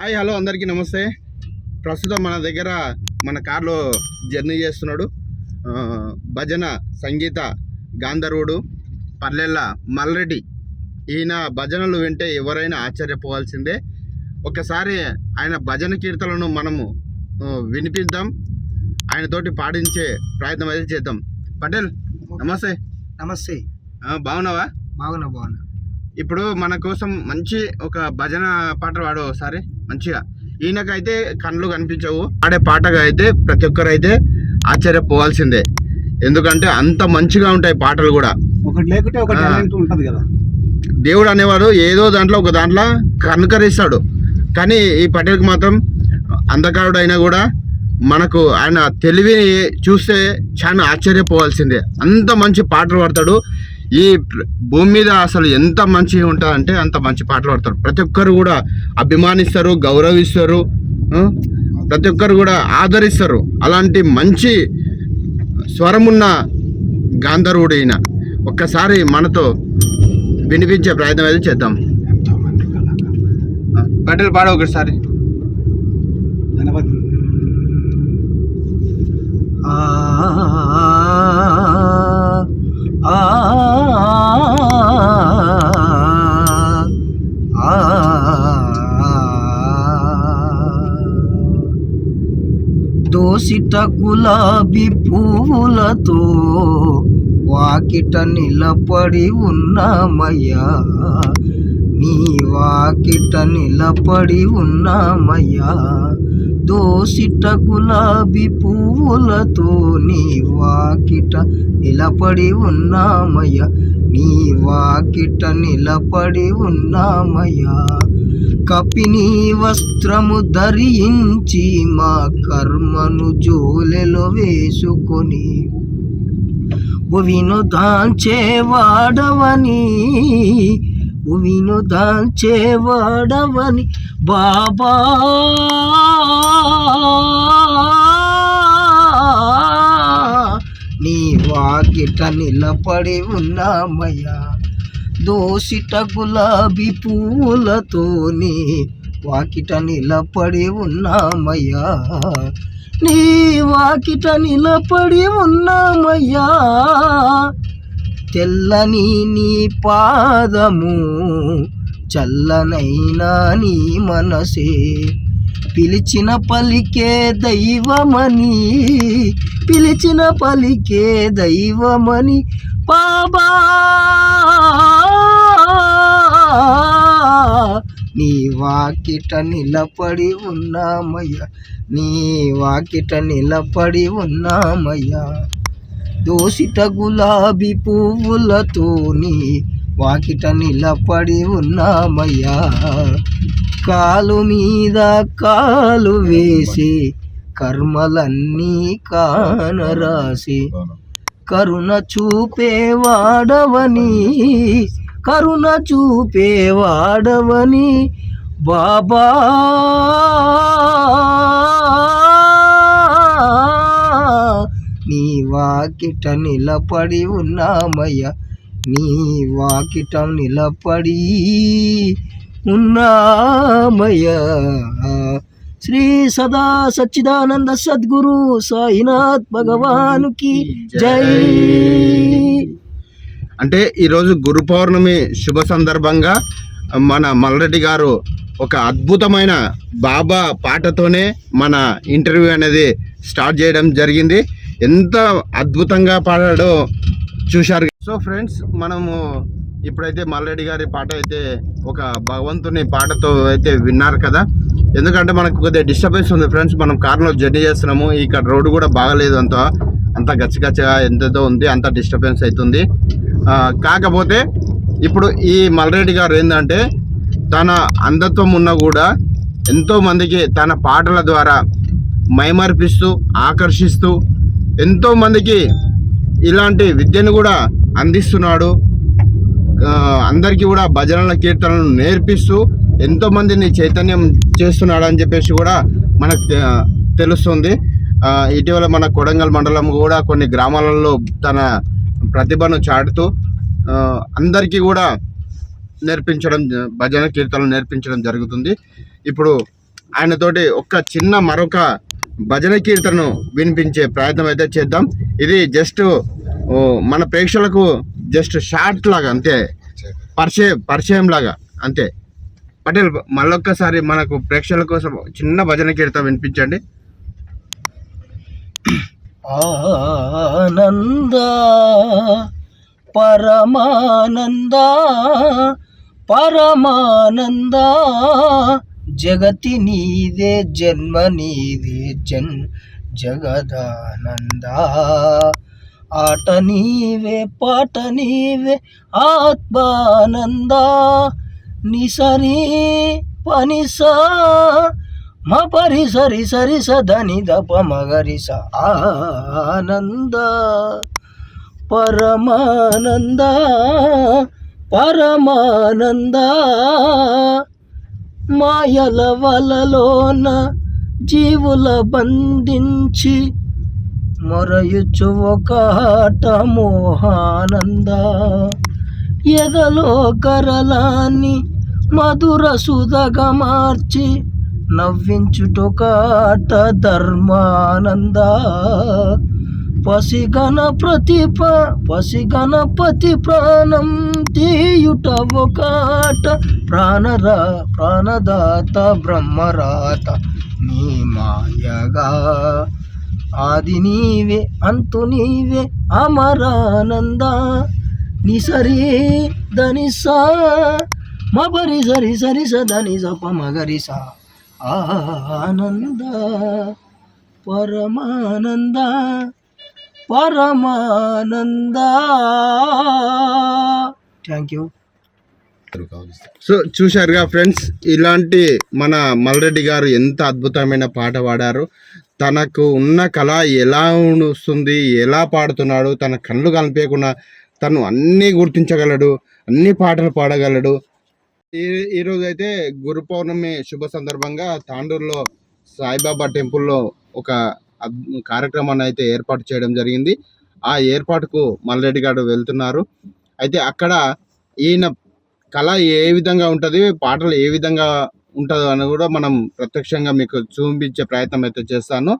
Hi hello అందరికీ నమస్తే. ప్రస్తుతం మన దగ్గర మన కార్లో జర్నీ చేస్తున్నాడు భజన సంగీత గాంధర్వుడు పల్లెల్ల మల్రెడ్డి. ఈయన భజనలు వింటే ఎవరైనా ఆశ్చర్యపోవాల్సిందే. ఒకసారి ఆయన భజన కీర్తనలను మనము వినిపిద్దాం, ఆయనతోటి పాడించే ప్రయత్నం అయితే చేద్దాం. పటేల్ నమస్తే. నమస్తే. బాగున్నావా? బాగున్నా. ఇప్పుడు మన కోసం మంచి ఒక భజన పాట పాడు ఒకసారి మంచిగా. ఈయనకైతే కళ్ళు కనిపించవు, ఆడే పాటగా అయితే ప్రతి ఒక్కరైతే ఆశ్చర్యపోవాల్సిందే, ఎందుకంటే అంత మంచిగా ఉంటాయి పాటలు కూడా. ఒకటి లేకుంటే ఒక టాలెంట్ ఉంటది కదా. దేవుడు అనేవాడు ఏదో దాంట్లో ఒక దాంట్లో కనుకరిస్తాడు, కానీ ఈ పటేల్కి మాత్రం అంధకారుడు అయినా కూడా మనకు ఆయన తెలివిని చూస్తే చాలా ఆశ్చర్యపోవాల్సిందే. అంత మంచి పాటలు పాడతాడు. ఈ భూమి మీద అసలు ఎంత మంచిగా ఉంటుందంటే అంత మంచి పాటలు పాడతారు. ప్రతి ఒక్కరు కూడా అభిమానిస్తారు, గౌరవిస్తారు, ప్రతి ఒక్కరు కూడా ఆదరిస్తారు. అలాంటి మంచి స్వరమున్న గాంధర్వుడు ఈయన. ఒక్కసారి మనతో వినిపించే ప్రయత్నం అయితే చేద్దాం. పటేల్ పాడ ఒకసారి. దోసిట గులాబీ పువ్వులతో వాకిట నిలబడి ఉన్నామయ్యా, నీ వాకిట నిలబడి ఉన్నామయ్యా. దోసిట గులాబీ పువ్వులతో నీ వాకిట నిలబడి ఉన్నామయ్యా, నీ వాకిట నిలబడి ఉన్నామయ్యా. కపిని వస్త్రము ధరించి మా కర్మను జోలెలో వేసుకొని భువిను దాల్చేవాడవని, భువిను దాల్చేవాడవని బాబా, నీ వాకిట నిలబడి ఉన్నామయ్యా. దోసిట గులాబీ పూలతో నీ వాకిట నిలబడి ఉన్నామయ్యా, నీ వాకిట నిలబడి ఉన్నామయ్యా. తెల్లని నీ పాదము, చల్లనైనా నీ మనసే, పిలిచిన పలికే దైవమని, పిలిచిన పలికే దైవమని బాబా, నీ వాకిట నిలబడి ఉన్నామయ్యా, నీ వాకిట నిలబడి ఉన్నామయ్యా. దోసిట గులాబీ పువ్వులతో నీ వాకిట నిలబడి ఉన్నామయ్యా. కాలు మీద కాలు వేసి కర్మలన్నీ కానరాసి కరుణ చూపేవాడవని, కరుణ చూపేవాడవని బాబా, నీ వాకిట నిలబడి ఉన్నామయ్యా, నీ వాకిట నిలబడి ఉన్నామయ్యా. శ్రీ సదా సచ్చిదానంద సద్గురు సాయినాథ్ భగవానుకి జై. అంటే ఈరోజు గురు పౌర్ణమి శుభ సందర్భంగా మన మల్రెడ్డి గారు ఒక అద్భుతమైన బాబా పాటతోనే మన ఇంటర్వ్యూ అనేది స్టార్ట్ చేయడం జరిగింది. ఎంత అద్భుతంగా పాడాడో చూశారు. సో ఫ్రెండ్స్, మనము ఇప్పుడైతే మల్రెడ్డి గారి పాట అయితే ఒక భగవంతుని పాటతో అయితే విన్నారు కదా. ఎందుకంటే మనకు కొద్దిగా డిస్టర్బెన్స్ ఉంది ఫ్రెండ్స్, మనం కార్లో జర్నీ చేస్తున్నాము. ఇక్కడ రోడ్డు కూడా బాగలేదు, అంత గచ్చగచ్చగా ఎంతదో ఉంది, అంత డిస్టర్బెన్స్ అవుతుంది. కాకపోతే ఇప్పుడు ఈ మల్రెడ్డి గారు ఏంటంటే తన అంధత్వం ఉన్నా కూడా ఎంతోమందికి తన పాటల ద్వారా మైమర్పిస్తూ ఆకర్షిస్తూ ఎంతోమందికి ఇలాంటి విద్యను కూడా అందిస్తున్నాడు. అందరికీ కూడా భజనల కీర్తనలను నేర్పిస్తూ ఎంతోమందిని చైతన్యం చేస్తున్నాడు అని చెప్పేసి కూడా మనకు తెలుస్తుంది. ఇటీవల మన కొడంగల్ మండలం కూడా కొన్ని గ్రామాలలో తన ప్రతిభను చాటుతూ అందరికీ కూడా నేర్పించడం, భజన కీర్తనలు నేర్పించడం జరుగుతుంది. ఇప్పుడు ఆయనతోటి ఒక చిన్న మరొక భజన కీర్తనను వినిపించే ప్రయత్నం అయితే చేద్దాం. ఇది జస్ట్ మన ప్రేక్షకులకు జస్ట్ షార్ట్ లాగా అంతే, పరిచయం లాగా అంతే. పటేల్ మళ్ళొక్కసారి మనకు ప్రేక్షకుల కోసం చిన్న భజన కీర్తన వినిపించండి. ఆనంద పరమానంద పరమానంద జగతి నీదే జన్మ నీదే జగదానంద ఆట నీవే పాట నీవే ఆత్మానంద నిసరి పనిసా మ పరి సరి సరి సదని దప మగరిస ఆనంద పరమానంద పరమానంద మాయల వలలోన జీవుల బంధించి మొరయుచు ఒక మోహానంద ఎదలో కరలాన్ని మధుర సుధగా మార్చి నవ్వించుటొకాట ధర్మానంద పసిగణపతి ప్రాణం తీయుట ఒకాట ప్రాణదాత బ్రహ్మరాత నీ మాయగా ఆది నీవే అంతు నీవే అమరానంద నిసరి ధనిసా మబరి సరి సరి సదని సప మగరిస ఆనంద పరమానంద పరమానంద. Thank you. సో చూశారుగా ఫ్రెండ్స్, ఇలాంటి మన మల్రెడ్డి గారు ఎంత అద్భుతమైన పాట పాడారు. తనకు ఉన్న కళ ఎలా వస్తుంది, ఎలా పాడుతున్నాడు, తన కళ్ళు కనిపించకుండా తను అన్నీ గుర్తించగలడు, అన్ని పాటలు పాడగలడు. ఈరోజు అయితే గురు పౌర్ణమి శుభ సందర్భంగా తాండూరులో సాయిబాబా టెంపుల్లో ఒక కార్యక్రమాన్ని అయితే ఏర్పాటు చేయడం జరిగింది. ఆ ఏర్పాటుకు మల్రెడ్డి గారు వెళ్తున్నారు. అయితే అక్కడ ఈయన కళ ఏ విధంగా ఉంటుంది, పాటలు ఏ విధంగా ఉంటుందో అని కూడా మనం ప్రత్యక్షంగా మీకు చూపించే ప్రయత్నం అయితే చేస్తాను.